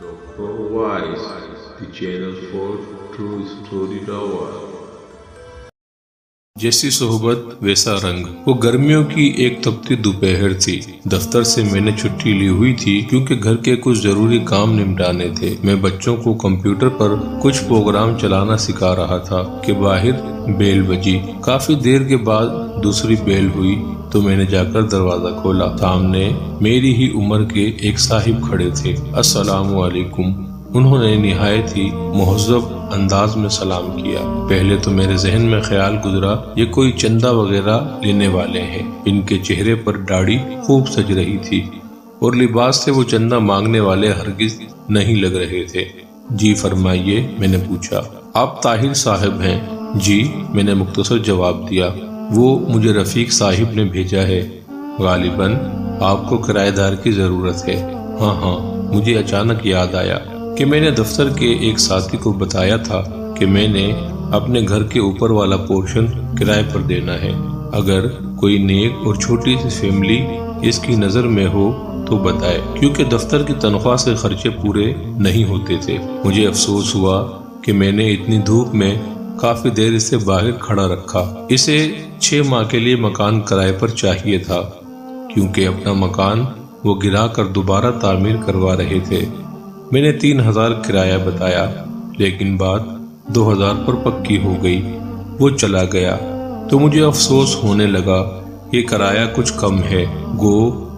Dr. Wise, the channel for True Story Lover. جیسی صحبت ویسا رنگ۔ وہ گرمیوں کی ایک تپتی دوپہر تھی۔ دفتر سے میں نے چھٹی لی ہوئی تھی کیونکہ گھر کے کچھ ضروری کام نمٹانے تھے۔ میں بچوں کو کمپیوٹر پر کچھ پروگرام چلانا سکھا رہا تھا کہ باہر بیل بجی۔ کافی دیر کے بعد دوسری بیل ہوئی تو میں نے جا کر دروازہ کھولا۔ سامنے میری ہی عمر کے ایک صاحب کھڑے تھے۔ السلام علیکم۔ انہوں نے نہایت ہی مہذب انداز میں سلام کیا۔ پہلے تو میرے ذہن میں خیال گزرا یہ کوئی چندہ وغیرہ لینے والے ہیں۔ ان کے چہرے پر داڑھی خوب سج رہی تھی اور لباس سے وہ چندہ مانگنے والے ہرگز نہیں لگ رہے تھے۔ جی فرمائیے، میں نے پوچھا۔ آپ طاہر صاحب ہیں؟ جی، میں نے مختصر جواب دیا۔ وہ مجھے رفیق صاحب نے بھیجا ہے۔ غالباً آپ کو کرایہ دار کی ضرورت ہے۔ ہاں، مجھے اچانک یاد آیا کہ میں نے دفتر کے ایک ساتھی کو بتایا تھا کہ میں نے اپنے گھر کے اوپر والا پورشن کرائے پر دینا ہے۔ اگر کوئی نیک اور چھوٹی سی فیملی اس کی نظر میں ہو تو بتائے، کیونکہ دفتر کی تنخواہ سے خرچے پورے نہیں ہوتے تھے۔ مجھے افسوس ہوا کہ میں نے اتنی دھوپ میں کافی دیر اسے باہر کھڑا رکھا۔ اسے 6 ماہ کے لیے مکان کرائے پر چاہیے تھا کیونکہ اپنا مکان وہ گرا کر دوبارہ تعمیر کروا رہے تھے۔ میں نے 3000 کرایہ بتایا، لیکن بات 2000 پر پکی ہو گئی۔ وہ چلا گیا تو مجھے افسوس ہونے لگا یہ کرایہ کچھ کم ہے۔ گو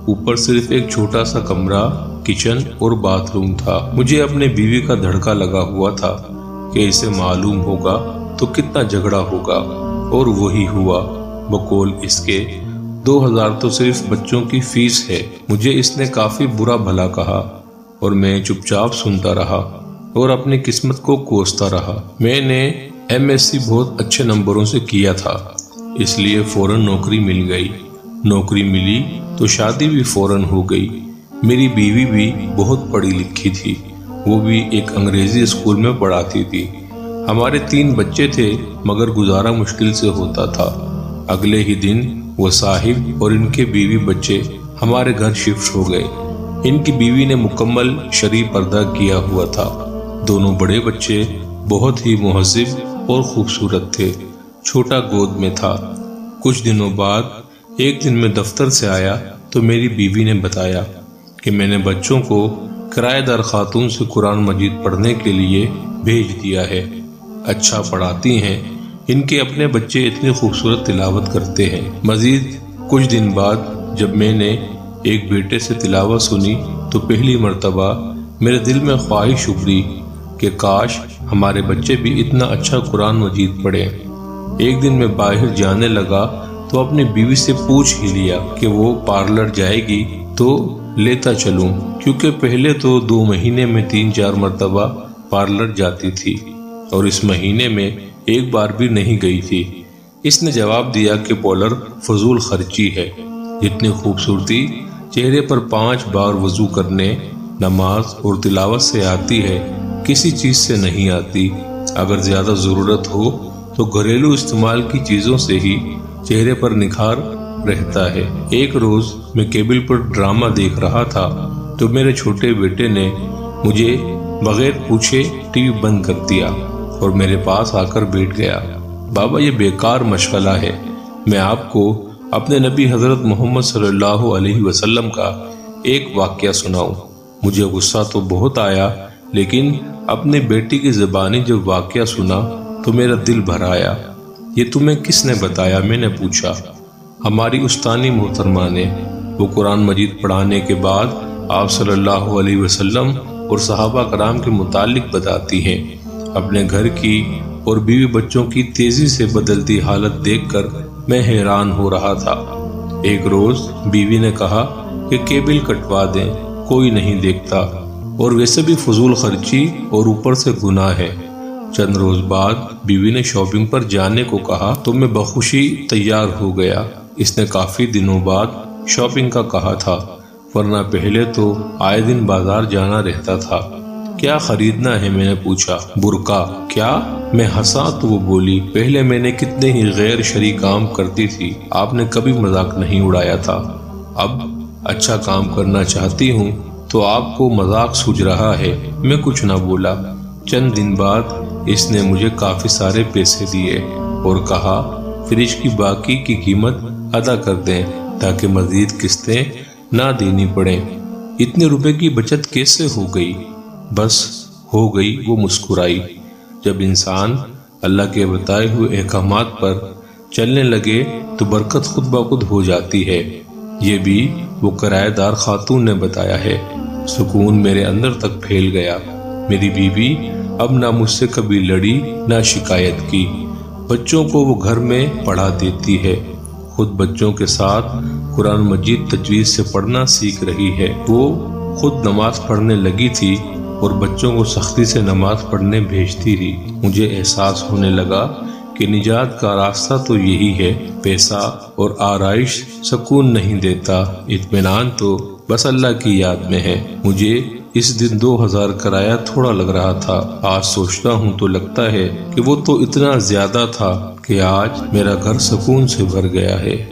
اوپر صرف ایک چھوٹا سا کمرہ، کچن اور باتھ روم تھا۔ مجھے اپنے بیوی کا دھڑکا لگا ہوا تھا کہ اسے معلوم ہوگا تو کتنا جھگڑا ہوگا، اور وہی ہوا۔ بقول اس کے 2000 تو صرف بچوں کی فیس ہے۔ مجھے اس نے کافی برا بھلا کہا اور میں چپ چاپ سنتا رہا اور اپنی قسمت کو کوستا رہا۔ میں نے MSc بہت اچھے نمبروں سے کیا تھا، اس لیے فوراً نوکری مل گئی۔ نوکری ملی تو شادی بھی فوراً ہو گئی۔ میری بیوی بھی بہت پڑھی لکھی تھی، وہ بھی ایک انگریزی اسکول میں پڑھاتی تھی۔ ہمارے 3 بچے تھے مگر گزارا مشکل سے ہوتا تھا۔ اگلے ہی دن وہ صاحب اور ان کے بیوی بچے ہمارے گھر شفٹ ہو گئے۔ ان کی بیوی نے مکمل شرعی پردہ کیا ہوا تھا۔ دونوں بڑے بچے بہت ہی مہذب اور خوبصورت تھے۔ چھوٹا گود میں تھا۔ کچھ دنوں بعد ایک دن میں دفتر سے آیا تو میری بیوی نے بتایا کہ میں نے بچوں کو کرایہ دار خاتون سے قرآن مجید پڑھنے کے لیے بھیج دیا ہے۔ اچھا پڑھاتی ہیں، ان کے اپنے بچے اتنی خوبصورت تلاوت کرتے ہیں۔ مزید کچھ دن بعد جب میں نے ایک بیٹے سے تلاوت سنی تو پہلی مرتبہ میرے دل میں خواہش ابھری کہ کاش ہمارے بچے بھی اتنا اچھا قرآن مجید پڑھیں۔ ایک دن میں باہر جانے لگا تو اپنی بیوی سے پوچھ ہی لیا کہ وہ پارلر جائے گی تو لیتا چلوں، کیونکہ پہلے تو 2 مہینے میں 3-4 مرتبہ پارلر جاتی تھی اور اس مہینے میں ایک بار بھی نہیں گئی تھی۔ اس نے جواب دیا کہ پارلر فضول خرچی ہے، جتنی خوبصورتی چہرے پر 5 بار وضو کرنے، نماز اور تلاوت سے آتی ہے کسی چیز سے نہیں آتی۔ اگر زیادہ ضرورت ہو تو گھریلو استعمال کی چیزوں سے ہی چہرے پر نکھار رہتا ہے۔ ایک روز میں کیبل پر ڈرامہ دیکھ رہا تھا تو میرے چھوٹے بیٹے نے مجھے بغیر پوچھے ٹی وی بند کر دیا اور میرے پاس آ کر بیٹھ گیا۔ بابا، یہ بیکار مشغلہ ہے، میں آپ کو اپنے نبی حضرت محمد صلی اللہ علیہ وسلم کا ایک واقعہ سناؤں۔ مجھے غصہ تو بہت آیا، لیکن اپنی بیٹی کی زبانی جب واقعہ سنا تو میرا دل بھر آیا۔ یہ تمہیں کس نے بتایا؟ میں نے پوچھا۔ ہماری استانی محترمہ نے۔ وہ قرآن مجید پڑھانے کے بعد آپ صلی اللہ علیہ وسلم اور صحابہ کرام کے متعلق بتاتی ہیں۔ اپنے گھر کی اور بیوی بچوں کی تیزی سے بدلتی حالت دیکھ کر میں حیران ہو رہا تھا۔ ایک روز بیوی نے کہا کہ کیبل کٹوا دیں، کوئی نہیں دیکھتا، اور ویسے بھی فضول خرچی اور اوپر سے گناہ ہے۔ چند روز بعد بیوی نے شاپنگ پر جانے کو کہا تو میں بخوشی تیار ہو گیا۔ اس نے کافی دنوں بعد شاپنگ کا کہا تھا، ورنہ پہلے تو آئے دن بازار جانا رہتا تھا۔ کیا خریدنا ہے؟ میں نے پوچھا۔ برقع۔ کیا؟ میں ہنسا تو وہ بولی، پہلے میں نے کتنے ہی غیر شرعی کام کرتی تھی، آپ نے کبھی مذاق نہیں اڑایا تھا۔ اب اچھا کام کرنا چاہتی ہوں تو آپ کو مذاق سوجھ رہا ہے۔ میں کچھ نہ بولا۔ چند دن بعد اس نے مجھے کافی سارے پیسے دیے اور کہا فریج کی باقی کی قیمت ادا کر دیں تاکہ مزید قسطیں نہ دینی پڑیں۔ اتنے روپے کی بچت کیسے ہو گئی؟ بس ہو گئی، وہ مسکرائی۔ جب انسان اللہ کے بتائے ہوئے احکامات پر چلنے لگے تو برکت خود بخود ہو جاتی ہے۔ یہ بھی وہ کرایہ دار خاتون نے بتایا ہے۔ سکون میرے اندر تک پھیل گیا۔ میری بیوی اب نہ مجھ سے کبھی لڑی نہ شکایت کی۔ بچوں کو وہ گھر میں پڑھا دیتی ہے، خود بچوں کے ساتھ قرآن مجید تجوید سے پڑھنا سیکھ رہی ہے۔ وہ خود نماز پڑھنے لگی تھی اور بچوں کو سختی سے نماز پڑھنے بھیجتی رہی۔ مجھے احساس ہونے لگا کہ نجات کا راستہ تو یہی ہے۔ پیسہ اور آرائش سکون نہیں دیتا، اطمینان تو بس اللہ کی یاد میں ہے۔ مجھے اس دن 2000 کرایہ تھوڑا لگ رہا تھا۔ آج سوچتا ہوں تو لگتا ہے کہ وہ تو اتنا زیادہ تھا کہ آج میرا گھر سکون سے بھر گیا ہے۔